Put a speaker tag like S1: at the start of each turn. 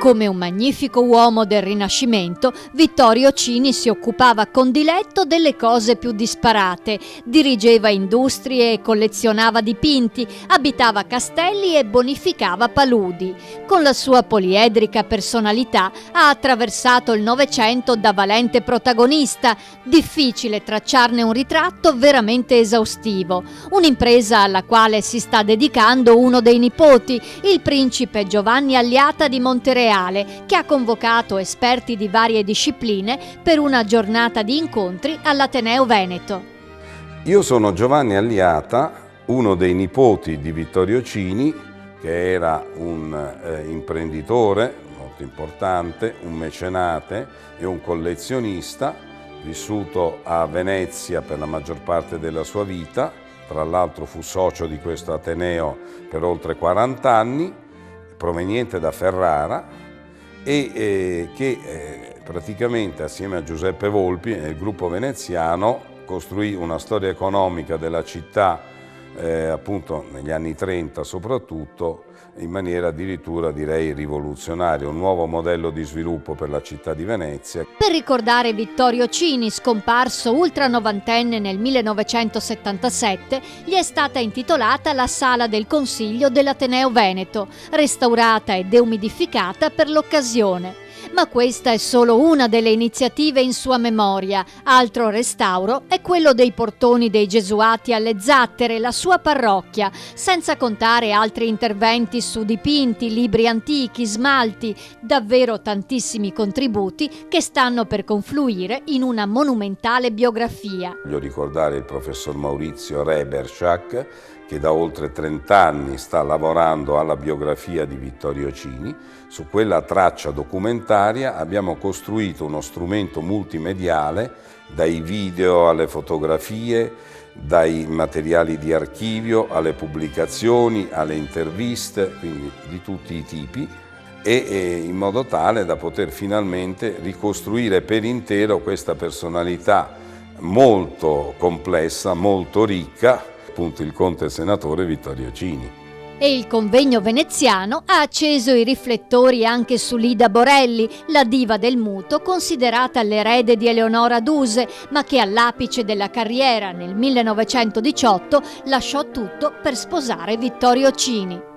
S1: Come un magnifico uomo del Rinascimento, Vittorio Cini si occupava con diletto delle cose più disparate, dirigeva industrie e collezionava dipinti, abitava castelli e bonificava paludi. Con la sua poliedrica personalità ha attraversato il Novecento da valente protagonista, difficile tracciarne un ritratto veramente esaustivo, un'impresa alla quale si sta dedicando uno dei nipoti, il principe Giovanni Alliata di Montereale, che ha convocato esperti di varie discipline per una giornata di incontri all'Ateneo Veneto.
S2: Io sono Giovanni Alliata, uno dei nipoti di Vittorio Cini, che era un imprenditore molto importante, un mecenate e un collezionista, vissuto a Venezia per la maggior parte della sua vita. Tra l'altro fu socio di questo Ateneo per oltre 40 anni, proveniente da Ferrara, e che praticamente assieme a Giuseppe Volpi nel gruppo veneziano costruì una storia economica della città appunto negli anni 30 soprattutto, in maniera addirittura direi rivoluzionaria, un nuovo modello di sviluppo per la città di Venezia.
S1: Per ricordare Vittorio Cini, scomparso ultranovantenne nel 1977, gli è stata intitolata la Sala del Consiglio dell'Ateneo Veneto, restaurata e deumidificata per l'occasione. Ma questa è solo una delle iniziative in sua memoria. Altro restauro è quello dei portoni dei Gesuati alle Zattere, la sua parrocchia, senza contare altri interventi su dipinti, libri antichi, smalti, davvero tantissimi contributi che stanno per confluire in una monumentale biografia.
S2: Voglio ricordare il professor Maurizio Reberschak, che da oltre 30 anni sta lavorando alla biografia di Vittorio Cini. Su quella traccia documentaria abbiamo costruito uno strumento multimediale, dai video alle fotografie, dai materiali di archivio alle pubblicazioni, alle interviste, quindi di tutti i tipi, e in modo tale da poter finalmente ricostruire per intero questa personalità molto complessa, molto ricca, appunto il conte senatore Vittorio Cini.
S1: E il convegno veneziano ha acceso i riflettori anche su Lida Borelli, la diva del muto considerata l'erede di Eleonora Duse, ma che all'apice della carriera nel 1918 lasciò tutto per sposare Vittorio Cini.